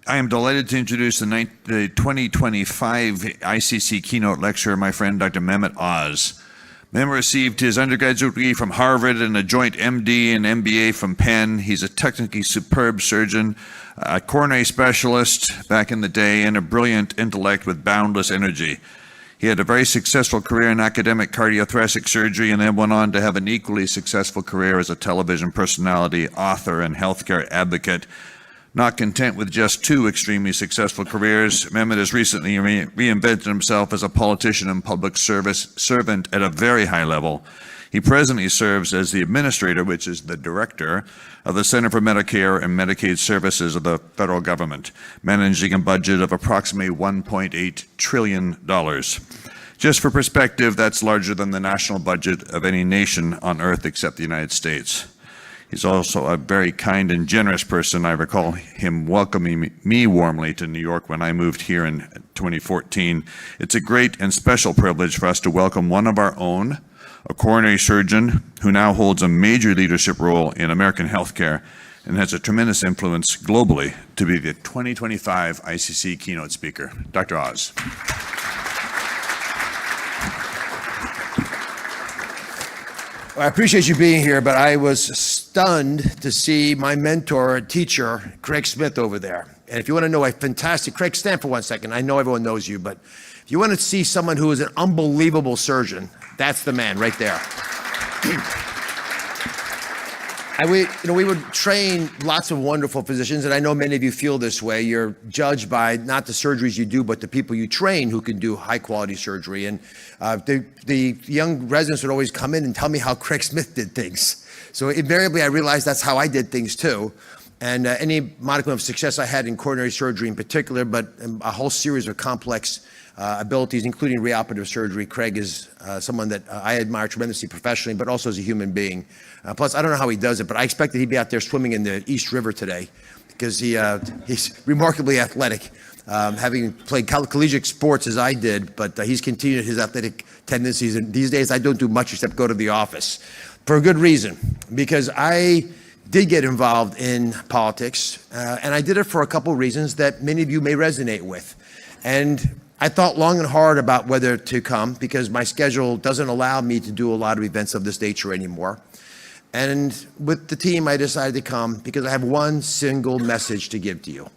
I am delighted to introduce the 2025 ICC keynote lecturer, my friend Dr. Mehmet Oz. Mehmet received his undergraduate degree from Harvard and a joint MD and MBA from Penn. He's a technically superb surgeon, a coronary specialist back in the day, and a brilliant intellect with boundless energy. He had a very successful career in academic cardiothoracic surgery and then went on to have an equally successful career as a television personality, author, and healthcare advocate. Not content with just two extremely successful careers, Mehmet has recently reinvented himself as a politician and public service servant at a very high level. He presently serves as the administrator, which is the director, of the Center for Medicare and Medicaid Services of the federal government, managing a budget of approximately $1.8 trillion. Just for perspective, that's larger than the national budget of any nation on earth except the United States. He's also a very kind and generous person. I recall him welcoming me warmly to New York when I moved here in 2014. It's a great and special privilege for us to welcome one of our own, a coronary surgeon who now holds a major leadership role in American healthcare and has a tremendous influence globally, to be the 2025 ICC keynote speaker. Dr. Oz. I appreciate you being here, but I was stunned to see my mentor, teacher, Craig Smith over there. And if you want to know a fantastic, Craig, stand for 1 second. I know everyone knows you, but if you want to see someone who is an unbelievable surgeon, that's the man right there. And we would train lots of wonderful physicians, and I know many of you feel this way. You're judged by not the surgeries you do, but the people you train who can do high-quality surgery. And the young residents would always come in and tell me how Craig Smith did things. So invariably, I realized that's how I did things too. And any modicum of success I had in coronary surgery in particular, but a whole series of complex abilities, including reoperative surgery. Craig is someone that I admire tremendously professionally, but also as a human being. Plus, I don't know how he does it, but I expected he'd be out there swimming in the East River today because he's remarkably athletic, having played collegiate sports as I did, but he's continued his athletic tendencies. And these days, I don't do much except go to the office for a good reason, because I did get involved in politics, and I did it for a couple reasons that many of you may resonate with. And I thought long and hard about whether to come because my schedule doesn't allow me to do a lot of events of this nature anymore. And with the team, I decided to come because I have one single message to give to you.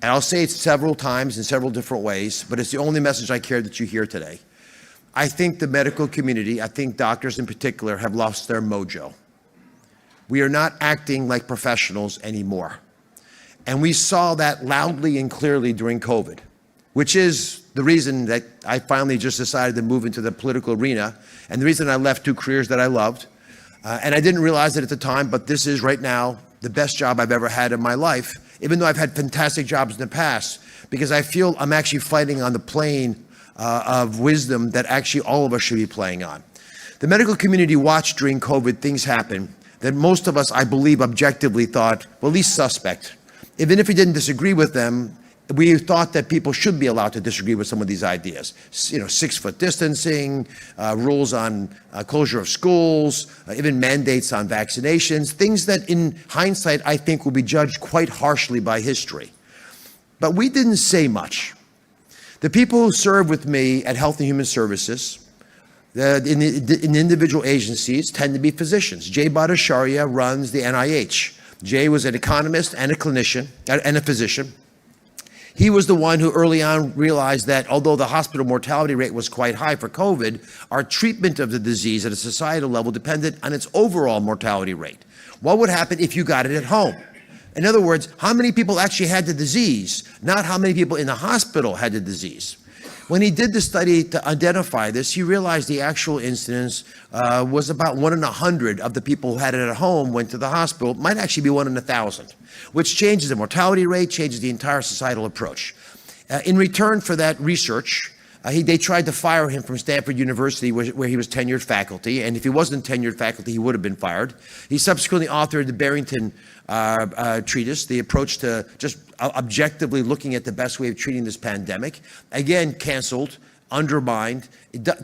And I'll say it several times in several different ways, but it's the only message I care that you hear today. I think the medical community, I think doctors in particular, have lost their mojo. We are not acting like professionals anymore. And we saw that loudly and clearly during COVID, which is the reason that I finally just decided to move into the political arena, and the reason I left two careers that I loved. And I didn't realize it at the time, but this is right now the best job I've ever had in my life, even though I've had fantastic jobs in the past, because I feel I'm actually fighting on the plane of wisdom that actually all of us should be playing on. The medical community watched during COVID things happen that most of us, I believe, objectively thought, well, at least suspect. Even if we didn't disagree with them, we thought that people should be allowed to disagree with some of these ideas. 6-foot distancing, rules on closure of schools, even mandates on vaccinations, things that in hindsight, I think will be judged quite harshly by history. But we didn't say much. The people who serve with me at Health and Human Services, in individual agencies, tend to be physicians. Jay Bhattacharya runs the NIH. Jay was an economist and a clinician and a physician. He was the one who early on realized that although the hospital mortality rate was quite high for COVID, our treatment of the disease at a societal level depended on its overall mortality rate. What would happen if you got it at home? In other words, how many people actually had the disease, not how many people in the hospital had the disease. When he did the study to identify this, he realized the actual incidence was about 1 in 100 of the people who had it at home went to the hospital. It might actually be 1 in 1,000, which changes the mortality rate, changes the entire societal approach. In return for that research, they tried to fire him from Stanford University, where he was tenured faculty, and if he wasn't tenured faculty, he would have been fired. He subsequently authored the Barrington treatise, the approach to just objectively looking at the best way of treating this pandemic. Again, canceled, undermined,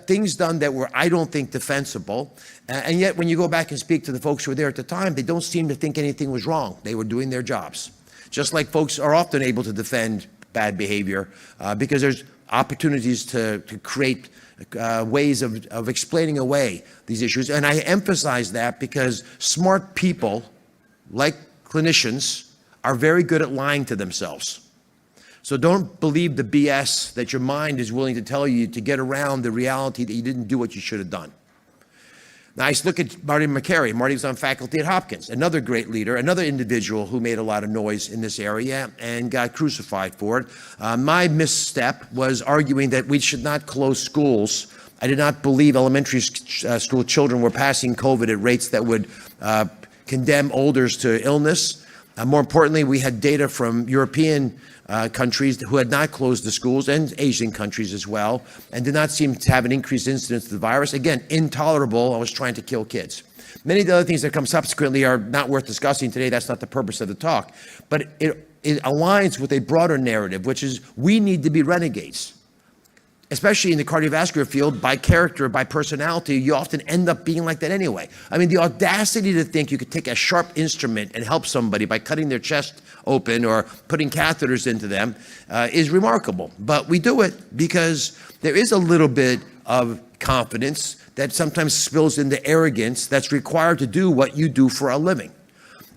things done that were, I don't think, defensible. And yet, when you go back and speak to the folks who were there at the time, they don't seem to think anything was wrong. They were doing their jobs. just like folks are often able to defend bad behavior because there's opportunities to create ways of explaining away these issues. And I emphasize that because smart people, like clinicians, are very good at lying to themselves. So don't believe the BS that your mind is willing to tell you to get around the reality that you didn't do what you should have done. Now, I look at Marty Makary. Marty was on faculty at Hopkins, another great leader, another individual who made a lot of noise in this area and got crucified for it. My misstep was arguing that we should not close schools. I did not believe elementary school children were passing COVID at rates that would condemn olders to illness. More importantly, we had data from European countries who had not closed the schools, and Asian countries as well, and did not seem to have an increased incidence of the virus. Again, intolerable. I was trying to kill kids. Many of the other things that come subsequently are not worth discussing today. That's not the purpose of the talk. But it aligns with a broader narrative, which is we need to be renegades. Especially in the cardiovascular field, by character, by personality, you often end up being like that anyway. I mean, the audacity to think you could take a sharp instrument and help somebody by cutting their chest open or putting catheters into them is remarkable. But we do it because there is a little bit of confidence that sometimes spills into arrogance that's required to do what you do for a living.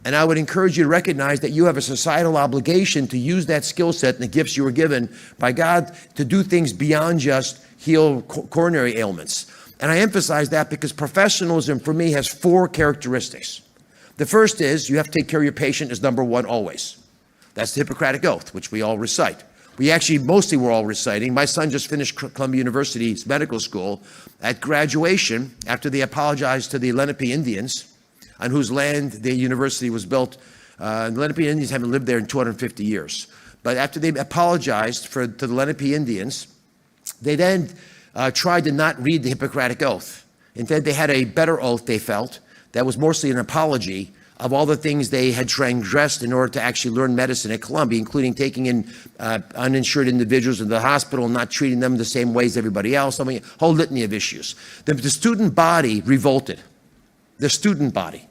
And I would encourage you to recognize that you have a societal obligation to use that skill set and the gifts you were given by God to do things beyond just heal coronary ailments. And I emphasize that because professionalism for me has 4 characteristics. The first is you have to take care of your patient as number one always. That's the Hippocratic Oath, which we all recite. We actually mostly were all reciting. My son just finished Columbia University's medical school. At graduation, after they apologized to the Lenape Indians, on whose land the university was built. The Lenape Indians haven't lived there in 250 years. But after they apologized to the Lenape Indians, they then tried to not read the Hippocratic Oath. Instead, they had a better oath, they felt, that was mostly an apology of all the things they had transgressed in order to actually learn medicine at Columbia, including taking in uninsured individuals into the hospital and not treating them the same way as everybody else. I mean, a whole litany of issues. The student body revolted. The student body.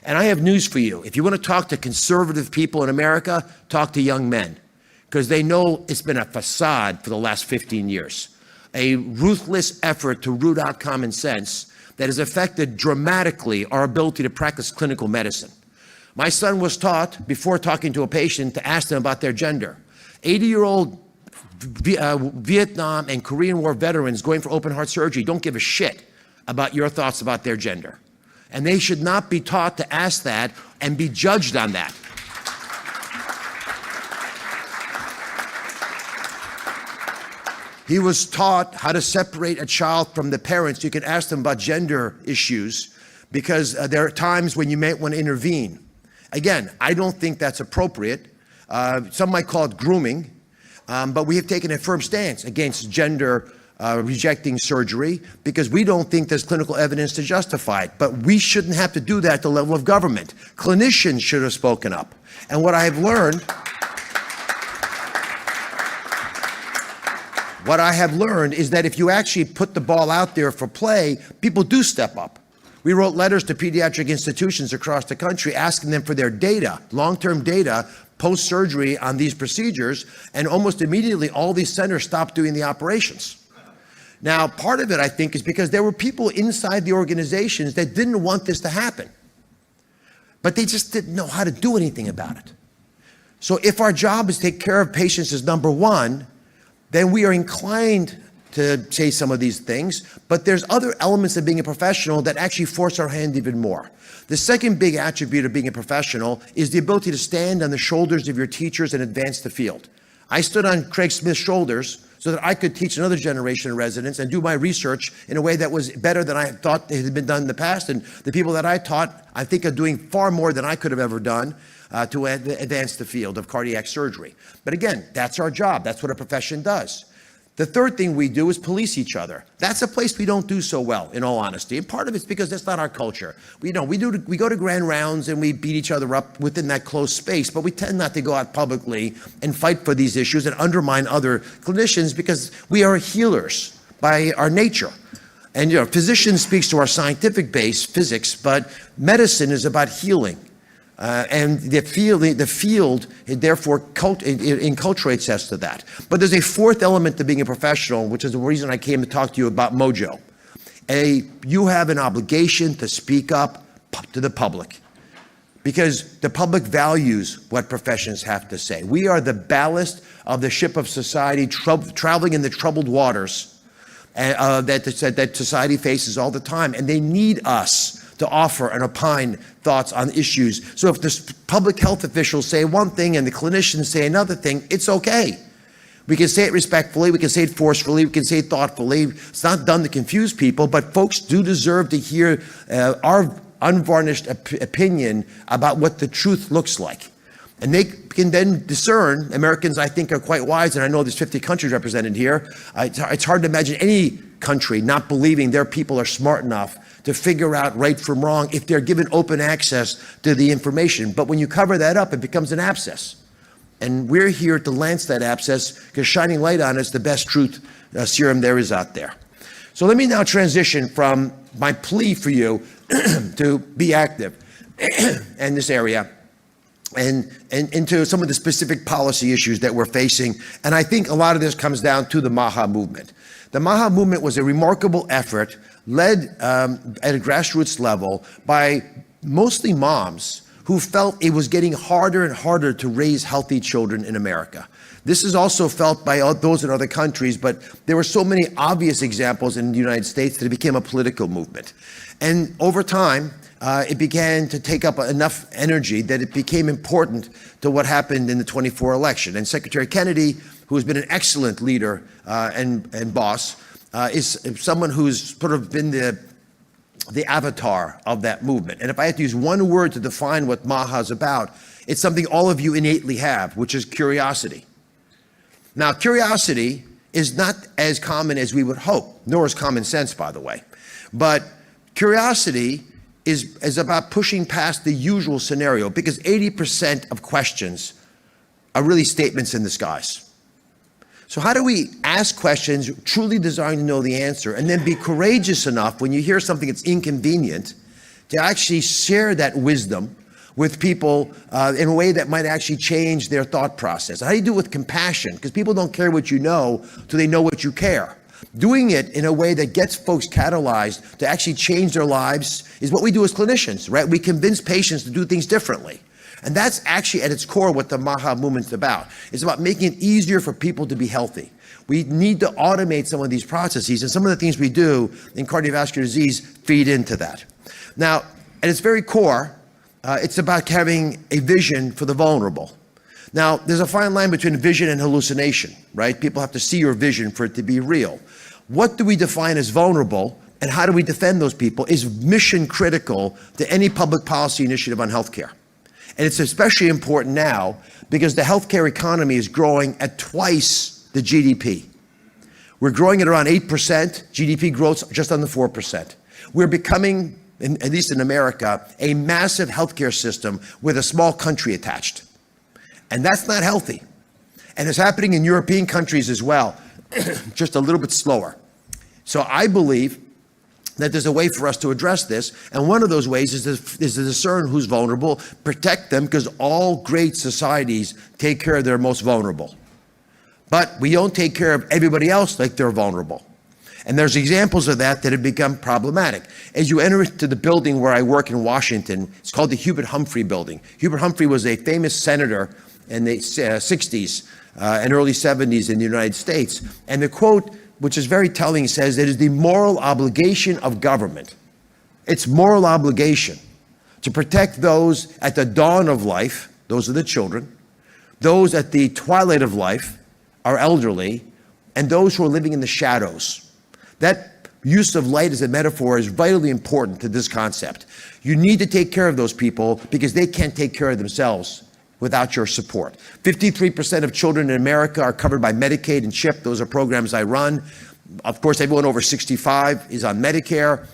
And I have news for you. If you want to talk to conservative people in America, talk to young men, because they know it's been a facade for the last 15 years. A ruthless effort to root out common sense that has affected dramatically our ability to practice clinical medicine. My son was taught, before talking to a patient, to ask them about their gender. 80-year-old Vietnam and Korean War veterans going for open heart surgery don't give a shit about your thoughts about their gender. And they should not be taught to ask that and be judged on that. He was taught how to separate a child from the parents. You can ask them about gender issues because there are times when you may want to intervene. Again, I don't think that's appropriate. Some might call it grooming, but we have taken a firm stance against gender rejecting surgery because we don't think there's clinical evidence to justify it. But we shouldn't have to do that at the level of government. Clinicians should have spoken up. And what I have learned is that if you actually put the ball out there for play, people do step up. We wrote letters to pediatric institutions across the country asking them for their data, long-term data, post-surgery on these procedures, and almost immediately all these centers stopped doing the operations. Now, part of it, I think, is because there were people inside the organizations that didn't want this to happen, but they just didn't know how to do anything about it. So if our job is to take care of patients as number one, then we are inclined to say some of these things, but there's other elements of being a professional that actually force our hand even more. The second big attribute of being a professional is the ability to stand on the shoulders of your teachers and advance the field. I stood on Craig Smith's shoulders so that I could teach another generation of residents and do my research in a way that was better than I thought it had been done in the past. And the people that I taught, I think, are doing far more than I could have ever done to advance the field of cardiac surgery. But again, that's our job. That's what a profession does. The third thing we do is police each other. That's a place we don't do so well, in all honesty. And part of it's because that's not our culture. We go to grand rounds and we beat each other up within that close space, but we tend not to go out publicly and fight for these issues and undermine other clinicians because we are healers by our nature. And physician speaks to our scientific base, physics, but medicine is about healing. And the field therefore enculturates us to that. But there's a fourth element to being a professional, which is the reason I came to talk to you about Mojo. You have an obligation to speak up to the public, because the public values what professions have to say. We are the ballast of the ship of society, traveling in the troubled waters that society faces all the time, and they need us to offer and opine thoughts on issues. So if the public health officials say one thing and the clinicians say another thing, it's okay. We can say it respectfully, we can say it forcefully, we can say it thoughtfully. It's not done to confuse people, but folks do deserve to hear our unvarnished opinion about what the truth looks like. And they can then discern. Americans, I think, are quite wise, and I know there's 50 countries represented here. It's hard to imagine any country not believing their people are smart enough to figure out right from wrong if they're given open access to the information. But when you cover that up, it becomes an abscess. And we're here to lance that abscess, because shining light on it's the best truth serum there is out there. So let me now transition from my plea for you to be active in this area and into some of the specific policy issues that we're facing. And I think a lot of this comes down to the MAHA movement. The MAHA movement was a remarkable effort led at a grassroots level by mostly moms who felt it was getting harder and harder to raise healthy children in America. This is also felt by those in other countries, but there were so many obvious examples in the United States that it became a political movement. And over time, it began to take up enough energy that it became important to what happened in the 24 election. And Secretary Kennedy, who has been an excellent leader and boss, is someone who's sort of been the avatar of that movement. And if I had to use one word to define what MAHA is about, it's something all of you innately have, which is curiosity. Now, curiosity is not as common as we would hope, nor is common sense, by the way. But curiosity is about pushing past the usual scenario, because 80% of questions are really statements in disguise. So how do we ask questions truly desiring to know the answer, and then be courageous enough when you hear something that's inconvenient to actually share that wisdom with people in a way that might actually change their thought process? How do you do it with compassion? Because people don't care what you know till they know what you care. Doing it in a way that gets folks catalyzed to actually change their lives is what we do as clinicians, right? We convince patients to do things differently. And that's actually at its core what the MAHA movement's about. It's about making it easier for people to be healthy. We need to automate some of these processes, and some of the things we do in cardiovascular disease feed into that. Now, at its very core, it's about having a vision for the vulnerable. Now, there's a fine line between vision and hallucination, right? People have to see your vision for it to be real. What do we define as vulnerable, and how do we defend those people is mission critical to any public policy initiative on healthcare. And it's especially important now because the healthcare economy is growing at twice the GDP. We're growing at around 8%, GDP growth just under 4%. We're becoming, at least in America, a massive healthcare system with a small country attached. And that's not healthy. And it's happening in European countries as well, just a little bit slower. So I believe that there's a way for us to address this, and one of those ways is to discern who's vulnerable, protect them, because all great societies take care of their most vulnerable. But we don't take care of everybody else like they're vulnerable. And there's examples of that have become problematic. As you enter into the building where I work in Washington, it's called the Hubert Humphrey Building. Hubert Humphrey was a famous senator in the 60s and early 70s in the United States. And the quote, which is very telling, says it is the moral obligation of government. It's moral obligation to protect those at the dawn of life, those are the children, those at the twilight of life, our elderly, and those who are living in the shadows. That use of light as a metaphor is vitally important to this concept. You need to take care of those people because they can't take care of themselves without your support. 53% of children in America are covered by Medicaid and CHIP. Those are programs I run. Of course, everyone over 65 is on Medicare,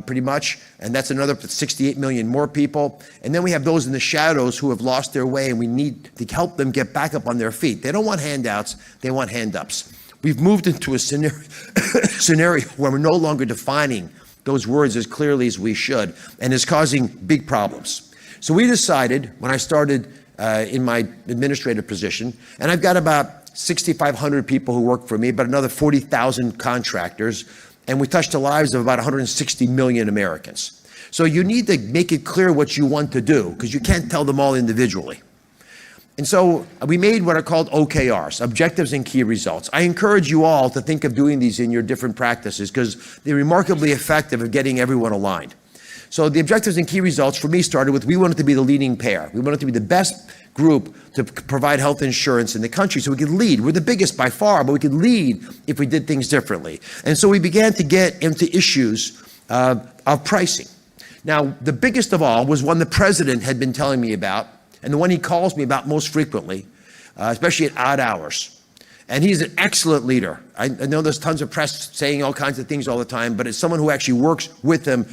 pretty much, and that's another 68 million more people. And then we have those in the shadows who have lost their way, and we need to help them get back up on their feet. They don't want handouts, they want hand-ups. We've moved into a scenario where we're no longer defining those words as clearly as we should, and is causing big problems. So we decided when I started in my administrative position, and I've got about 6,500 people who work for me, but another 40,000 contractors, and we touched the lives of about 160 million Americans. So you need to make it clear what you want to do, because you can't tell them all individually. And so we made what are called OKRs, Objectives and Key Results. I encourage you all to think of doing these in your different practices because they're remarkably effective at getting everyone aligned. So the Objectives and Key Results for me started with we wanted to be the leading payer. We wanted to be the best group to provide health insurance in the country so we could lead. We're the biggest by far, but we could lead if we did things differently. And so we began to get into issues of pricing. Now, the biggest of all was one the president had been telling me about, and the one he calls me about most frequently, especially at odd hours. And he's an excellent leader. I know there's tons of press saying all kinds of things all the time, but as someone who actually works with him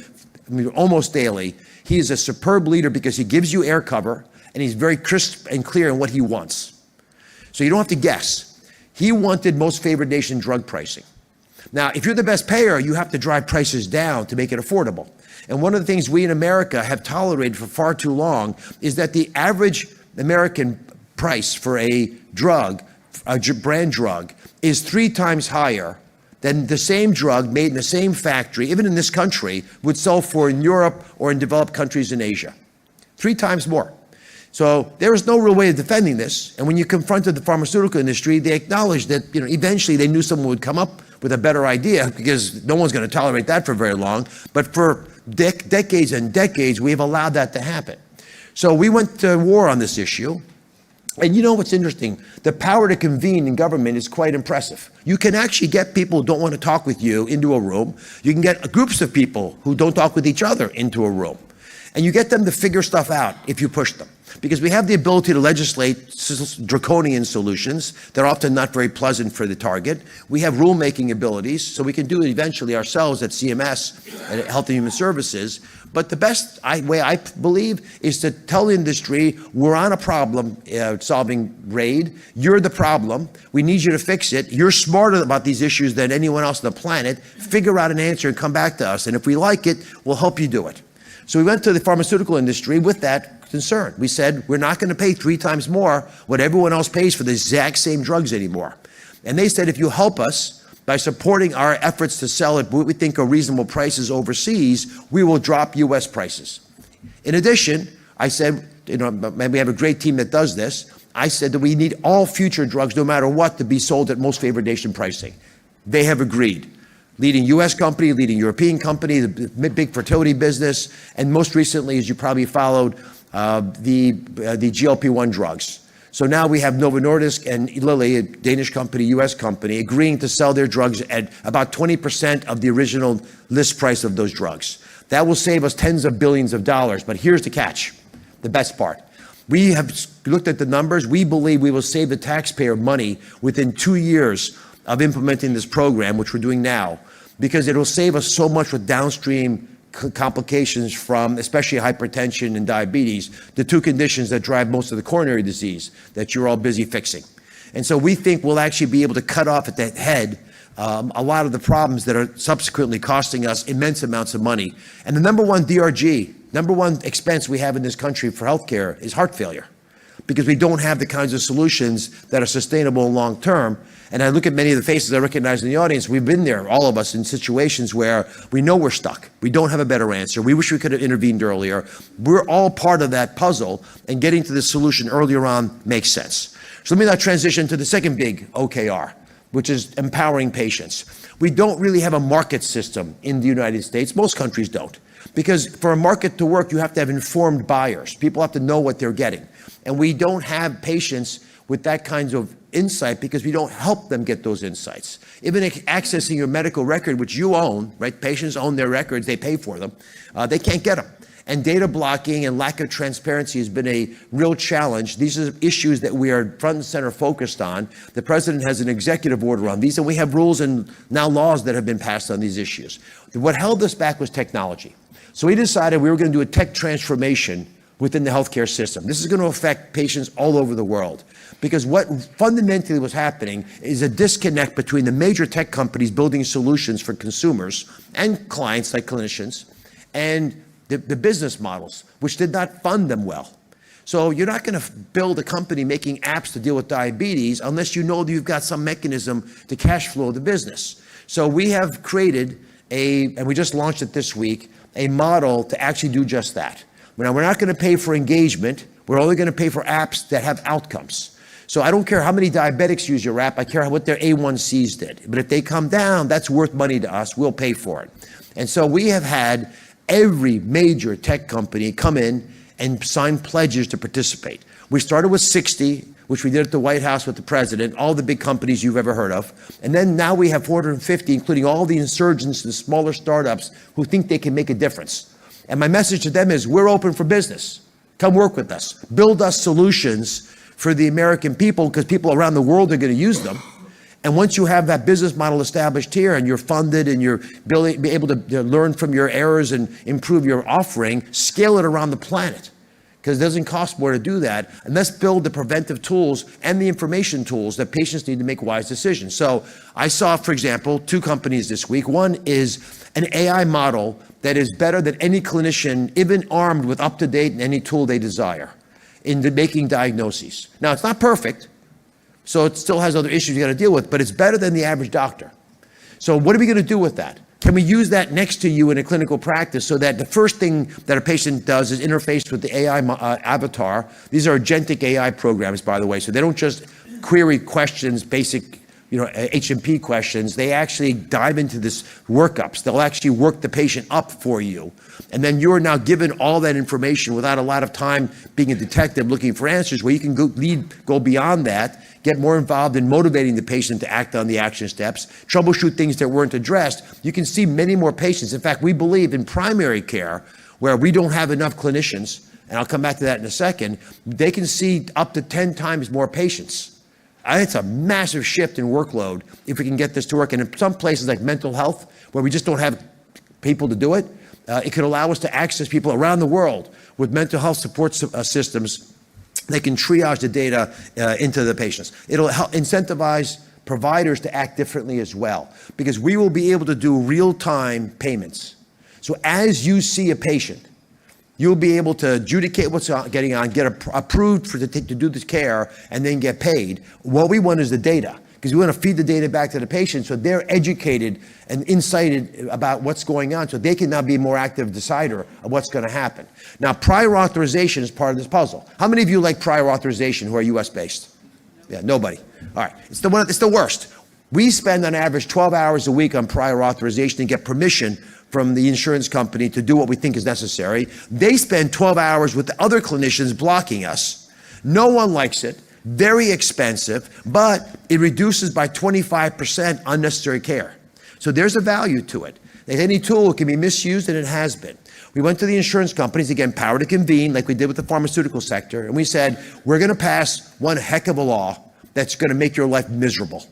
almost daily, he is a superb leader because he gives you air cover and he's very crisp and clear in what he wants. So you don't have to guess. He wanted most favored nation drug pricing. Now, if you're the best payer, you have to drive prices down to make it affordable. And one of the things we in America have tolerated for far too long is that the average American price for a drug, a brand drug, is 3 times higher than the same drug made in the same factory, even in this country, would sell for in Europe or in developed countries in Asia. 3 times more. So there is no real way of defending this. And when you confronted the pharmaceutical industry, they acknowledged that eventually they knew someone would come up with a better idea because no one's going to tolerate that for very long. But for decades and decades, we've allowed that to happen. So we went to war on this issue. And you know what's interesting? The power to convene in government is quite impressive. You can actually get people who don't want to talk with you into a room. You can get groups of people who don't talk with each other into a room. And you get them to figure stuff out if you push them. Because we have the ability to legislate draconian solutions that are often not very pleasant for the target. We have rulemaking abilities, so we can do it eventually ourselves at CMS and at Health and Human Services. But the best way I believe is to tell the industry, we're on a problem solving raid. You're the problem. We need you to fix it. You're smarter about these issues than anyone else on the planet. Figure out an answer and come back to us. And if we like it, we'll help you do it. So we went to the pharmaceutical industry with that concern. We said, we're not going to pay 3 times more what everyone else pays for the exact same drugs anymore. And they said, if you help us by supporting our efforts to sell at what we think are reasonable prices overseas, we will drop U.S. prices. In addition, I said, we have a great team that does this. I said that we need all future drugs, no matter what, to be sold at most favored nation pricing. They have agreed. Leading U.S. company, leading European company, the big fertility business, and most recently, as you probably followed, the GLP-1 drugs. So now we have Novo Nordisk and Lilly, a Danish company, U.S. company, agreeing to sell their drugs at about 20% of the original list price of those drugs. That will save us tens of billions of dollars, but here's the catch, the best part. We have looked at the numbers. We believe we will save the taxpayer money within 2 years of implementing this program, which we're doing now, because it will save us so much with downstream complications from especially hypertension and diabetes, the 2 conditions that drive most of the coronary disease that you're all busy fixing. And so we think we'll actually be able to cut off at that head a lot of the problems that are subsequently costing us immense amounts of money. And the number one DRG, number one expense we have in this country for healthcare is heart failure, because we don't have the kinds of solutions that are sustainable long term. And I look at many of the faces I recognize in the audience. We've been there, all of us, in situations where we know we're stuck. We don't have a better answer. We wish we could have intervened earlier. We're all part of that puzzle, and getting to the solution earlier on makes sense. So let me now transition to the second big OKR, which is empowering patients. We don't really have a market system in the United States. Most countries don't. Because for a market to work, you have to have informed buyers. People have to know what they're getting. And we don't have patients with that kinds of insight because we don't help them get those insights. Even accessing your medical record, which you own, right? Patients own their records, they pay for them. They can't get them. And data blocking and lack of transparency has been a real challenge. These are issues that we are front and center focused on. The president has an executive order on these, and we have rules and now laws that have been passed on these issues. What held us back was technology. So we decided we were going to do a tech transformation within the healthcare system. This is going to affect patients all over the world, because what fundamentally was happening is a disconnect between the major tech companies building solutions for consumers and clients like clinicians and the business models, which did not fund them well. So you're not going to build a company making apps to deal with diabetes unless you know that you've got some mechanism to cash flow the business. So we have created and we just launched it this week, a model to actually do just that. Now, we're not going to pay for engagement. We're only going to pay for apps that have outcomes. So I don't care how many diabetics use your app. I care what their A1Cs did. But if they come down, that's worth money to us. We'll pay for it. And so we have had every major tech company come in and sign pledges to participate. We started with 60, which we did at the White House with the president, all the big companies you've ever heard of. And then now we have 450, including all the insurgents and smaller startups who think they can make a difference. And my message to them is, we're open for business. Come work with us. Build us solutions for the American people, because people around the world are going to use them. And once you have that business model established here and you're funded and you're be able to learn from your errors and improve your offering, scale it around the planet, because it doesn't cost more to do that. And let's build the preventive tools and the information tools that patients need to make wise decisions. So I saw, for example, 2 companies this week. One is an AI model that is better than any clinician, even armed with up-to-date and any tool they desire, in making diagnoses. Now, it's not perfect, so it still has other issues you got to deal with, but it's better than the average doctor. So what are we going to do with that? Can we use that next to you in a clinical practice so that the first thing that a patient does is interface with the AI avatar? These are agentic AI programs, by the way, so they don't just query questions, basic H&P questions. They actually dive into this workups. They'll actually work the patient up for you. And then you're now given all that information without a lot of time being a detective looking for answers, where you can go beyond that, get more involved in motivating the patient to act on the action steps, troubleshoot things that weren't addressed. You can see many more patients. In fact, we believe in primary care, where we don't have enough clinicians, and I'll come back to that in a second, they can see up to 10 times more patients. It's a massive shift in workload if we can get this to work. And in some places like mental health, where we just don't have people to do it, it could allow us to access people around the world with mental health support systems. They can triage the data into the patients. It'll help incentivize providers to act differently as well, because we will be able to do real-time payments. So as you see a patient, you'll be able to adjudicate what's getting on, get approved to do this care, and then get paid. What we want is the data, because we want to feed the data back to the patient so they're educated and incited about what's going on, so they can now be a more active decider of what's going to happen. Now, prior authorization is part of this puzzle. How many of you like prior authorization who are US-based? Yeah, nobody. All right, it's the worst. We spend on average 12 hours a week on prior authorization to get permission from the insurance company to do what we think is necessary. They spend 12 hours with the other clinicians blocking us. No one likes it, very expensive, but it reduces by 25% unnecessary care. So there's a value to it. Any tool can be misused, and it has been. We went to the insurance companies, again, power to convene, like we did with the pharmaceutical sector, and we said, we're going to pass one heck of a law that's going to make your life miserable.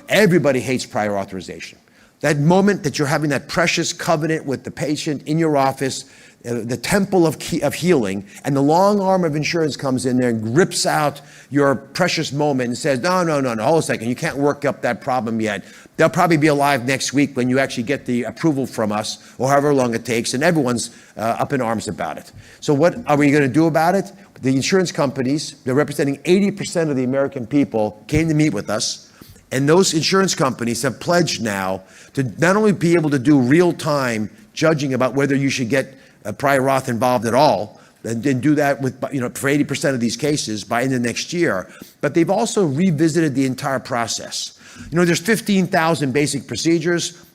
Everybody hates prior authorization. That moment that you're having that precious covenant with the patient in your office, the temple of healing, and the long arm of insurance comes in there and rips out your precious moment and says, no, hold a second, you can't work up that problem yet. They'll probably be alive next week when you actually get the approval from us, or however long it takes, and everyone's up in arms about it. So what are we going to do about it? The insurance companies, they're representing 80% of the American people, came to meet with us. And those insurance companies have pledged now to not only be able to do real-time judging about whether you should get a prior auth involved at all, and do that with, for 80% of these cases by end of next year, but they've also revisited the entire process. There's 15,000 basic procedures.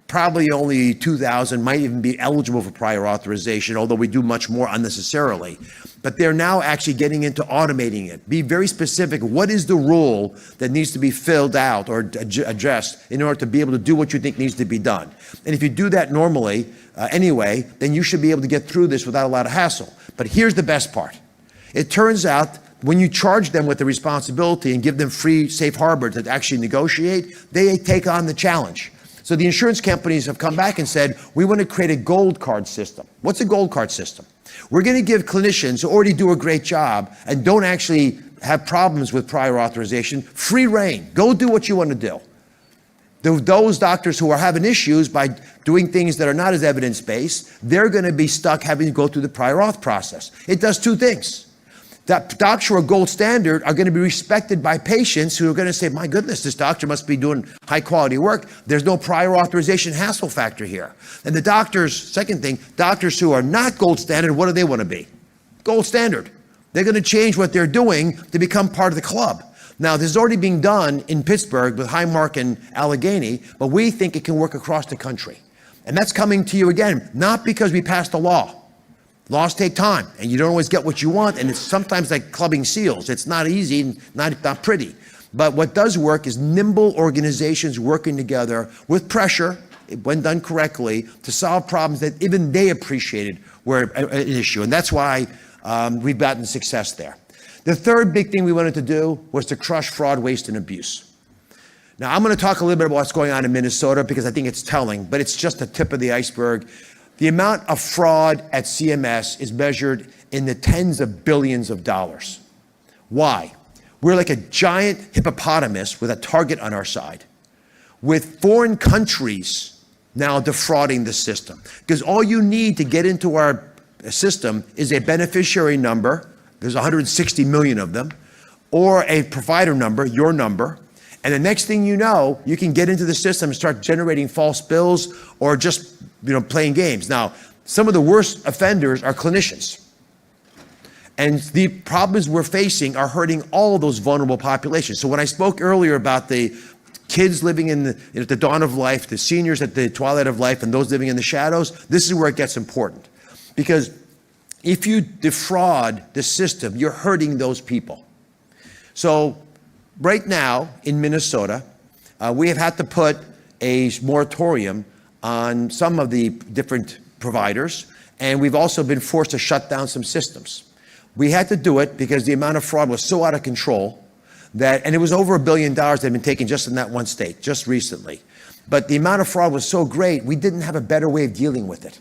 Probably only 2,000 might even be eligible for prior authorization, although we do much more unnecessarily. But they're now actually getting into automating it. Be very specific. What is the rule that needs to be filled out or addressed in order to be able to do what you think needs to be done? And if you do that normally, anyway, then you should be able to get through this without a lot of hassle. But here's the best part. It turns out when you charge them with the responsibility and give them free safe harbor to actually negotiate, they take on the challenge. So the insurance companies have come back and said, we want to create a gold card system. What's a gold card system? We're going to give clinicians who already do a great job and don't actually have problems with prior authorization free rein. Go do what you want to do. Those doctors who are having issues by doing things that are not as evidence-based, they're going to be stuck having to go through the prior auth process. It does two things. That doctors who are gold standard are going to be respected by patients who are going to say, my goodness, this doctor must be doing high quality work. There's no prior authorization hassle factor here. And the doctors, second thing, doctors who are not gold standard, what do they want to be? Gold standard. They're going to change what they're doing to become part of the club. Now, this is already being done in Pittsburgh with Highmark and Allegheny, but we think it can work across the country. And that's coming to you again, not because we passed a law. Laws take time, and you don't always get what you want, and it's sometimes like clubbing seals. It's not easy and not pretty. But what does work is nimble organizations working together with pressure, when done correctly, to solve problems that even they appreciated were an issue. And that's why we've gotten success there. The third big thing we wanted to do was to crush fraud, waste, and abuse. Now, I'm going to talk a little bit about what's going on in Minnesota because I think it's telling, but it's just the tip of the iceberg. The amount of fraud at CMS is measured in the tens of billions of dollars. Why? We're like a giant hippopotamus with a target on our side, with foreign countries now defrauding the system. Because all you need to get into our system is a beneficiary number, there's 160 million of them, or a provider number, your number, and the next thing you know, you can get into the system and start generating false bills or just playing games. Now, some of the worst offenders are clinicians. And the problems we're facing are hurting all of those vulnerable populations. So when I spoke earlier about the kids living at the dawn of life, the seniors at the twilight of life, and those living in the shadows, this is where it gets important. Because if you defraud the system, you're hurting those people. So right now in Minnesota, we have had to put a moratorium on some of the different providers, and we've also been forced to shut down some systems. We had to do it because the amount of fraud was so out of control and it was over $1 billion that had been taken just in that one state, just recently. But the amount of fraud was so great, we didn't have a better way of dealing with it.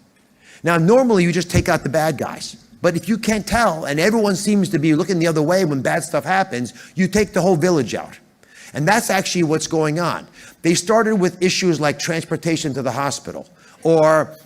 Now, normally you just take out the bad guys. But if you can't tell, and everyone seems to be looking the other way when bad stuff happens, you take the whole village out. And that's actually what's going on. They started with issues like transportation to the hospital or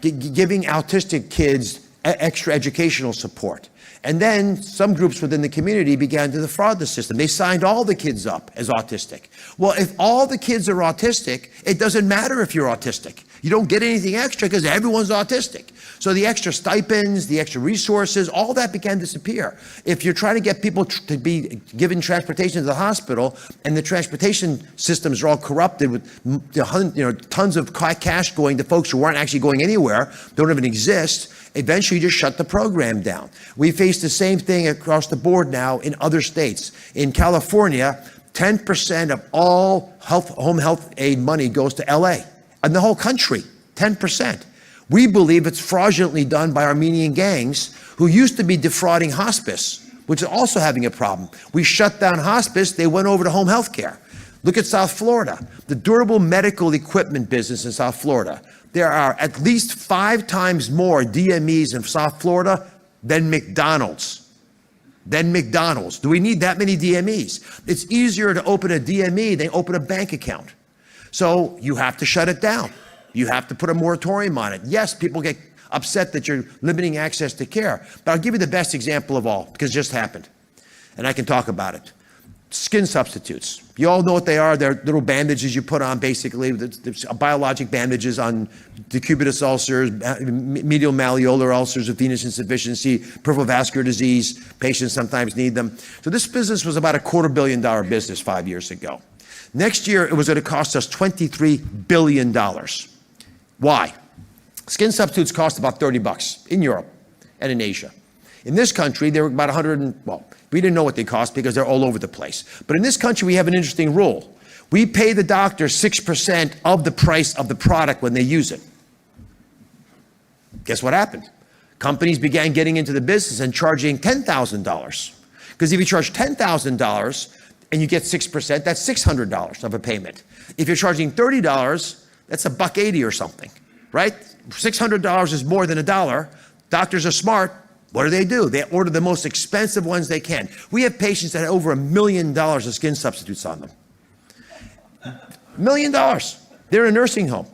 giving autistic kids extra educational support. And then some groups within the community began to defraud the system. They signed all the kids up as autistic. Well, if all the kids are autistic, it doesn't matter if you're autistic. You don't get anything extra because everyone's autistic. So the extra stipends, the extra resources, all that began to disappear. If you're trying to get people to be given transportation to the hospital and the transportation systems are all corrupted with tons of cash going to folks who aren't actually going anywhere, don't even exist, eventually you just shut the program down. We face the same thing across the board now in other states. In California, 10% of all home health aid money goes to LA. In the whole country, 10%. We believe it's fraudulently done by Armenian gangs who used to be defrauding hospice, which is also having a problem. We shut down hospice, they went over to home health care. Look at South Florida, the durable medical equipment business in South Florida. There are at least 5 times more DMEs in South Florida than McDonald's. Do we need that many DMEs? It's easier to open a DME than open a bank account. So you have to shut it down. You have to put a moratorium on it. Yes, people get upset that you're limiting access to care, but I'll give you the best example of all because it just happened, and I can talk about it. Skin substitutes. You all know what they are. They're little bandages you put on, basically. There's biologic bandages on decubitus ulcers, medial malleolar ulcers with venous insufficiency, peripheral vascular disease. Patients sometimes need them. So this business was about a $250 million business 5 years ago. Next year, it was going to cost us $23 billion. Why? Skin substitutes cost about $30 in Europe and in Asia. In this country, they were about we didn't know what they cost because they're all over the place. But in this country, we have an interesting rule. We pay the doctor 6% of the price of the product when they use it. Guess what happened? Companies began getting into the business and charging $10,000. Because if you charge $10,000 and you get 6%, that's $600 of a payment. If you're charging $30, that's $1.80 or something, right? $600 is more than $1. Doctors are smart. What do? They order the most expensive ones they can. We have patients that have over $1 million of skin substitutes on them. $1 million. They're in a nursing home.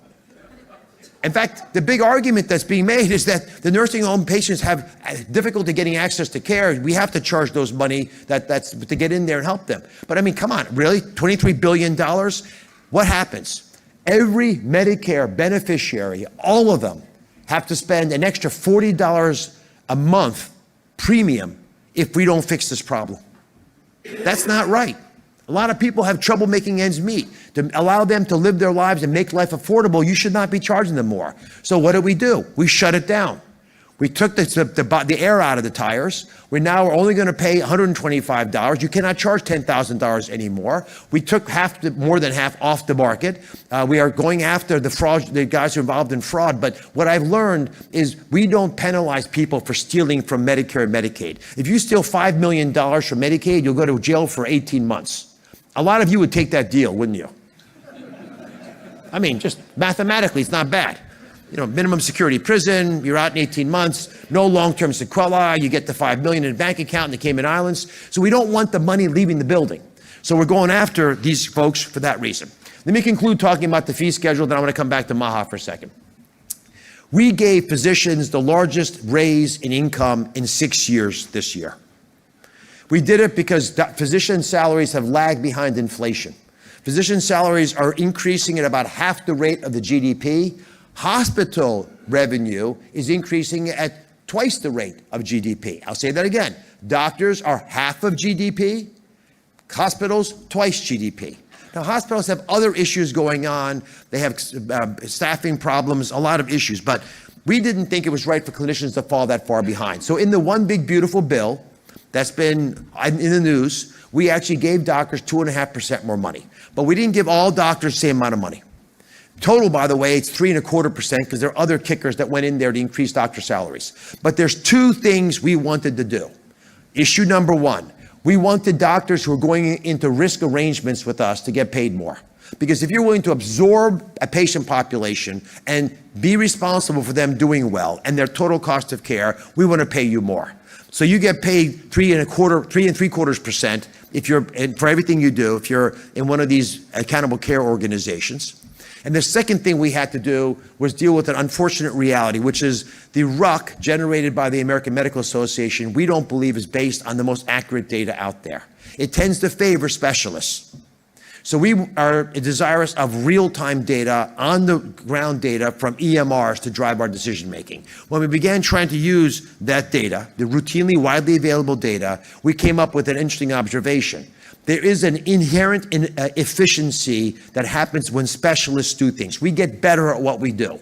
In fact, the big argument that's being made is that the nursing home patients have difficulty getting access to care. We have to charge those money that's to get in there and help them. But I mean, come on, really? $23 billion? What happens? Every Medicare beneficiary, all of them, have to spend an extra $40 a month premium if we don't fix this problem. That's not right. A lot of people have trouble making ends meet. To allow them to live their lives and make life affordable, you should not be charging them more. So what do? We shut it down. We took the air out of the tires. We now are only going to pay $125. You cannot charge $10,000 anymore. We took more than half off the market. We are going after the guys who are involved in fraud. But what I've learned is we don't penalize people for stealing from Medicare and Medicaid. If you steal $5 million from Medicaid, you'll go to jail for 18 months. A lot of you would take that deal, wouldn't you? I mean, just mathematically, it's not bad. You know, minimum security prison, you're out in 18 months, no long-term sequelae, you get the $5 million in a bank account in the Cayman Islands. So we don't want the money leaving the building. So we're going after these folks for that reason. Let me conclude talking about the fee schedule, then I want to come back to Maha for a second. We gave physicians the largest raise in income in 6 years this year. We did it because physician salaries have lagged behind inflation. Physician salaries are increasing at about half the rate of the GDP. Hospital revenue is increasing at twice the rate of GDP. I'll say that again. Doctors are half of GDP. Hospitals, twice GDP. Now, hospitals have other issues going on. They have staffing problems, a lot of issues. But we didn't think it was right for clinicians to fall that far behind. So in the one big beautiful bill that's been in the news, we actually gave doctors 2.5% more money. But we didn't give all doctors the same amount of money. Total, by the way, it's 3.25% because there are other kickers that went in there to increase doctor salaries. But there's two things we wanted to do. Issue number one, we wanted doctors who are going into risk arrangements with us to get paid more. Because if you're willing to absorb a patient population and be responsible for them doing well and their total cost of care, we want to pay you more. So you get paid 3.75% if you're for everything you do if you're in one of these accountable care organizations. And the second thing we had to do was deal with an unfortunate reality, which is the RUC generated by the American Medical Association, we don't believe is based on the most accurate data out there. It tends to favor specialists. So we are desirous of real-time data, on-the-ground data from EMRs to drive our decision-making. When we began trying to use that data, the routinely widely available data, we came up with an interesting observation. There is an inherent efficiency that happens when specialists do things. We get better at what we do.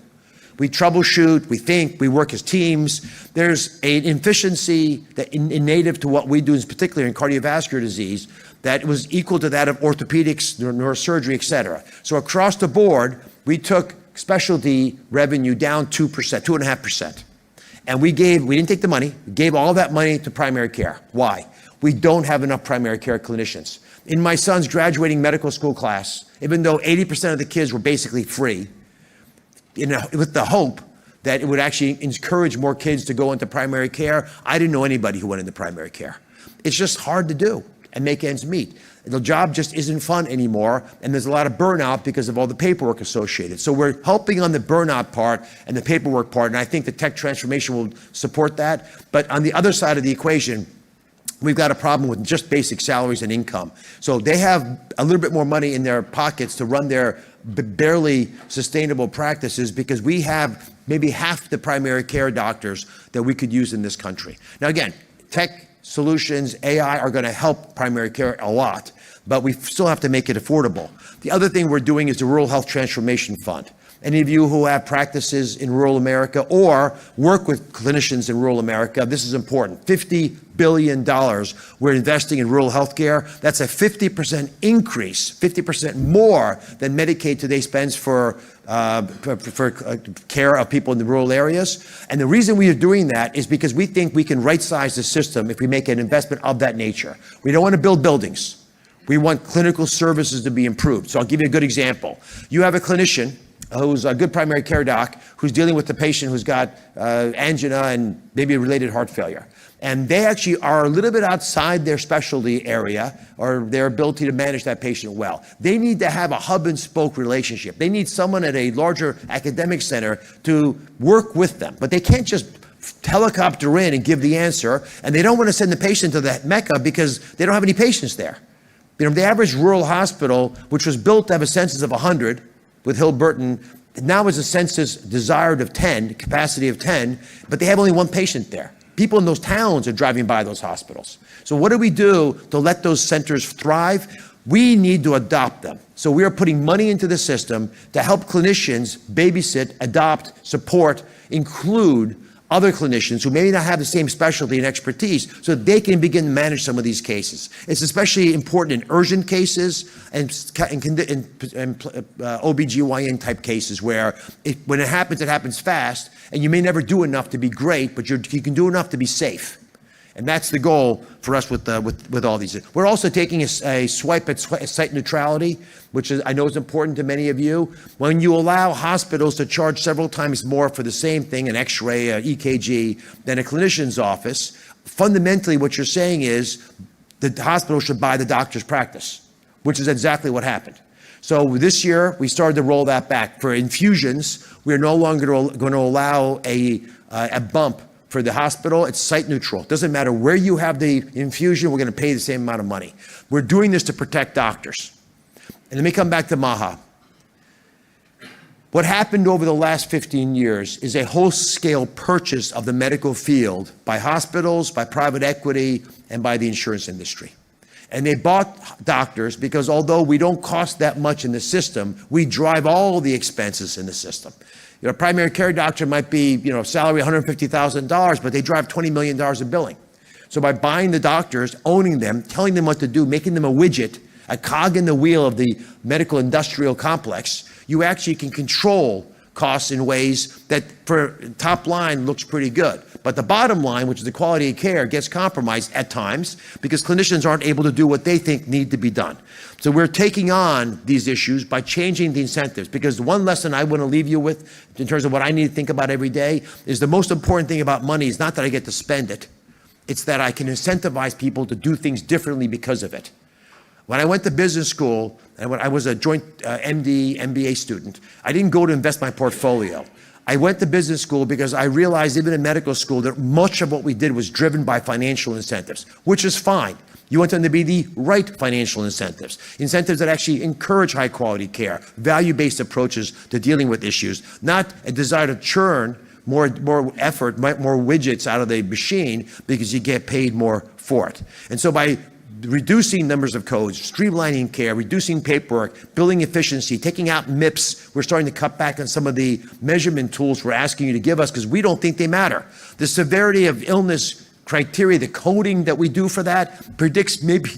We troubleshoot, we think, we work as teams. There's an efficiency that native to what we do, particularly in cardiovascular disease, that was equal to that of orthopedics, neurosurgery, et cetera. So across the board, we took specialty revenue down 2.5%. And we didn't take the money, we gave all that money to primary care. Why? We don't have enough primary care clinicians. In my son's graduating medical school class, even though 80% of the kids were basically free, with the hope that it would actually encourage more kids to go into primary care, I didn't know anybody who went into primary care. It's just hard to do and make ends meet. The job just isn't fun anymore, and there's a lot of burnout because of all the paperwork associated. So we're helping on the burnout part and the paperwork part, and I think the tech transformation will support that. But on the other side of the equation, we've got a problem with just basic salaries and income. So they have a little bit more money in their pockets to run their barely sustainable practices because we have maybe half the primary care doctors that we could use in this country. Now again, tech solutions, AI are going to help primary care a lot, but we still have to make it affordable. The other thing we're doing is the Rural Health Transformation Fund. Any of you who have practices in rural America or work with clinicians in rural America, this is important. $50 billion we're investing in rural health care. That's a 50% increase, 50% more than Medicaid today spends for care of people in the rural areas. And the reason we are doing that is because we think we can right-size the system if we make an investment of that nature. We don't want to build buildings. We want clinical services to be improved. So I'll give you a good example. You have a clinician who's a good primary care doc who's dealing with the patient who's got angina and maybe related heart failure. And they actually are a little bit outside their specialty area or their ability to manage that patient well. They need to have a hub and spoke relationship. They need someone at a larger academic center to work with them, but they can't just helicopter in and give the answer. And they don't want to send the patient to the Mecca because they don't have any patients there. The average rural hospital, which was built to have a census of 100 with Hill Burton, now is a census desired of 10, capacity of 10, but they have only one patient there. People in those towns are driving by those hospitals. So what do we do to let those centers thrive? We need to adopt them. So we are putting money into the system to help clinicians babysit, adopt, support, include other clinicians who may not have the same specialty and expertise so that they can begin to manage some of these cases. It's especially important in urgent cases and OBGYN type cases where when it happens fast, and you may never do enough to be great, but you can do enough to be safe. And that's the goal for us with all these. We're also taking a swipe at site neutrality, which I know is important to many of you. When you allow hospitals to charge several times more for the same thing, an X-ray, an EKG, than a clinician's office, fundamentally what you're saying is the hospital should buy the doctor's practice, which is exactly what happened. So this year, we started to roll that back. For infusions, we're no longer going to allow a bump. For the hospital, it's site neutral. It doesn't matter where you have the infusion, we're going to pay the same amount of money. We're doing this to protect doctors. And let me come back to Maha. What happened over the last 15 years is a whole-scale purchase of the medical field by hospitals, by private equity, and by the insurance industry. And they bought doctors because although we don't cost that much in the system, we drive all the expenses in the system. A primary care doctor might be, salary $150,000, but they drive $20 million of billing. So by buying the doctors, owning them, telling them what to do, making them a widget, a cog in the wheel of the medical industrial complex, you actually can control costs in ways that for top line looks pretty good. But the bottom line, which is the quality of care, gets compromised at times because clinicians aren't able to do what they think need to be done. So we're taking on these issues by changing the incentives, because the one lesson I want to leave you with in terms of what I need to think about every day is the most important thing about money is not that I get to spend it, it's that I can incentivize people to do things differently because of it. When I went to business school, and when I was a joint MD, MBA student, I didn't go to invest my portfolio. I went to business school because I realized even in medical school that much of what we did was driven by financial incentives, which is fine. You want them to be the right financial incentives that actually encourage high quality care, value-based approaches to dealing with issues, not a desire to churn more effort, more widgets out of the machine because you get paid more for it. And so by reducing numbers of codes, streamlining care, reducing paperwork, building efficiency, taking out MIPS. We're starting to cut back on some of the measurement tools we're asking you to give us because we don't think they matter. The severity of illness criteria, the coding that we do for that predicts maybe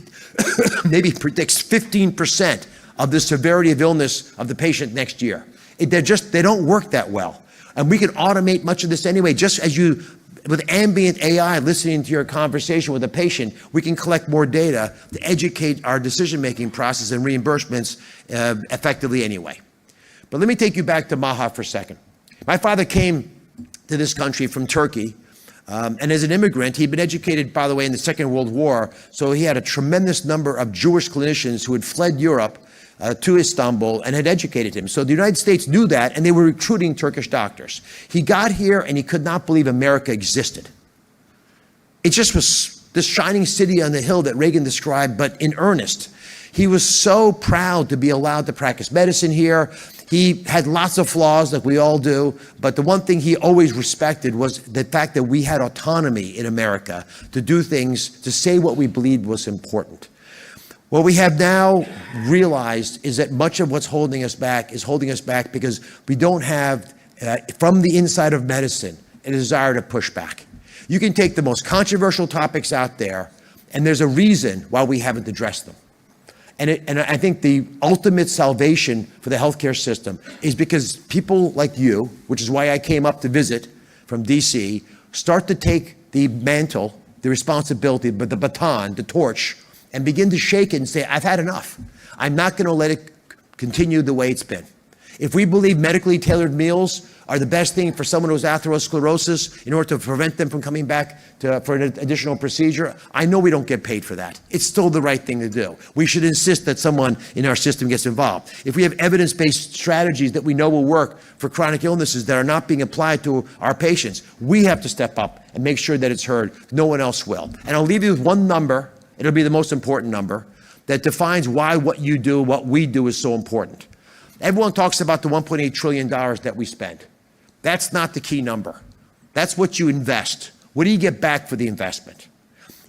predicts 15% of the severity of illness of the patient next year. They don't work that well. And we can automate much of this anyway, just as you with ambient AI listening to your conversation with a patient, we can collect more data to educate our decision-making process and reimbursements effectively anyway. But let me take you back to Maha for a second. My father came to this country from Turkey, and as an immigrant, he'd been educated, by the way, in the Second World War, so he had a tremendous number of Jewish clinicians who had fled Europe to Istanbul and had educated him. So the United States knew that, and they were recruiting Turkish doctors. He got here and he could not believe America existed. It just was this shining city on the hill that Reagan described, but in earnest. He was so proud to be allowed to practice medicine here. He had lots of flaws like we all do, but the one thing he always respected was the fact that we had autonomy in America to do things, to say what we believed was important. What we have now realized is that much of what's holding us back is holding us back because we don't have, from the inside of medicine, a desire to push back. You can take the most controversial topics out there, and there's a reason why we haven't addressed them. And I think the ultimate salvation for the healthcare system is because people like you, which is why I came up to visit from DC, start to take the mantle, the responsibility, but the baton, the torch, and begin to shake it and say, I've had enough. I'm not going to let it continue the way it's been. If we believe medically tailored meals are the best thing for someone who has atherosclerosis in order to prevent them from coming back for an additional procedure, I know we don't get paid for that. It's still the right thing to do. We should insist that someone in our system gets involved. If we have evidence-based strategies that we know will work for chronic illnesses that are not being applied to our patients, we have to step up and make sure that it's heard. No one else will. And I'll leave you with one number. It'll be the most important number that defines why what you do, what we do is so important. Everyone talks about the $1.8 trillion that we spend. That's not the key number. That's what you invest. What do you get back for the investment?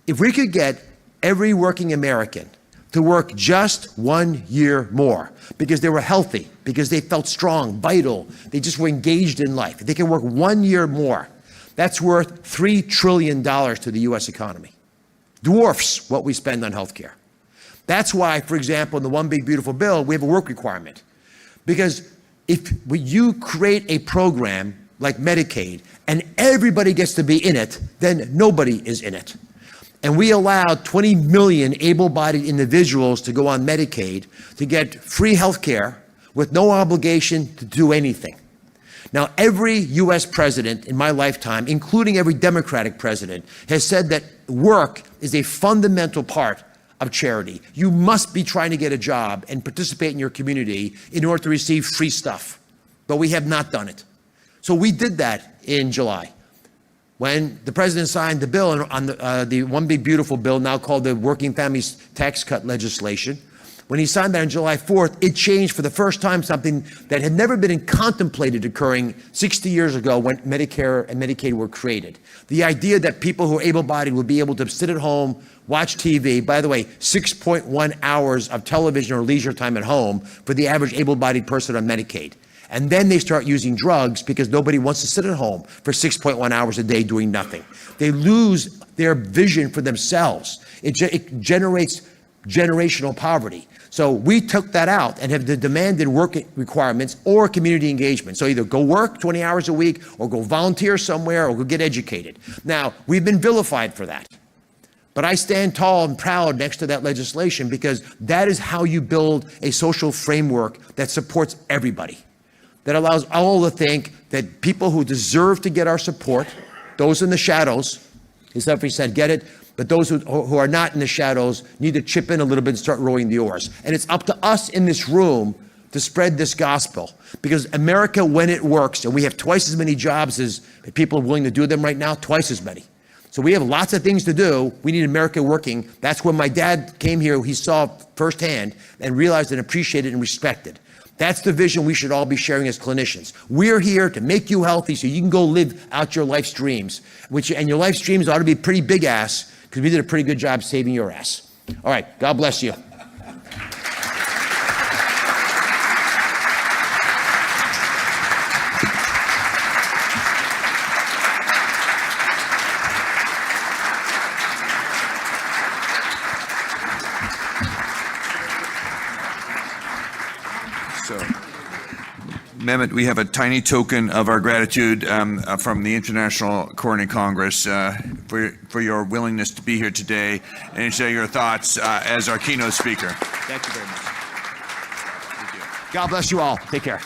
If we could get every working American to work just 1 year more because they were healthy, because they felt strong, vital, they just were engaged in life. If they can work 1 year more, that's worth $3 trillion to the U.S. economy. Dwarfs what we spend on healthcare. That's why, for example, in the One Big Beautiful Bill, we have a work requirement. Because if you create a program like Medicaid and everybody gets to be in it, then nobody is in it. And we allowed 20 million able-bodied individuals to go on Medicaid to get free health care with no obligation to do anything. Now, every U.S. president in my lifetime, including every Democratic president, has said that work is a fundamental part of charity. You must be trying to get a job and participate in your community in order to receive free stuff. But we have not done it. So we did that in July. When the president signed the bill on the One Big Beautiful Bill, now called the Working Families Tax Cut legislation, when he signed that on July 4th, it changed for the first time something that had never been contemplated occurring 60 years ago when Medicare and Medicaid were created. The idea that people who are able-bodied would be able to sit at home, watch TV. By the way, 6.1 hours of television or leisure time at home for the average able-bodied person on Medicaid. And then they start using drugs because nobody wants to sit at home for 6.1 hours a day doing nothing. They lose their vision for themselves. It generates generational poverty. So we took that out and have demanded work requirements or community engagement. So either go work 20 hours a week or go volunteer somewhere or go get educated. Now, we've been vilified for that. But I stand tall and proud next to that legislation because that is how you build a social framework that supports everybody, that allows all to think that people who deserve to get our support, those in the shadows, as Humphrey said, get it, but those who are not in the shadows need to chip in a little bit and start rowing the oars. And it's up to us in this room to spread this gospel, because America, when it works, and we have twice as many jobs as people willing to do them right now, twice as many. So we have lots of things to do. We need America working. That's when my dad came here, he saw firsthand and realized and appreciated and respected. That's the vision we should all be sharing as clinicians. We're here to make you healthy so you can go live out your life's dreams, and your life's dreams ought to be pretty big ass, because we did a pretty good job saving your ass. All right, God bless you. Mehmet, we have a tiny token of our gratitude from the International Coronary Congress for your willingness to be here today and share your thoughts as our keynote speaker. Thank you very much. Thank you. God bless you all. Take care.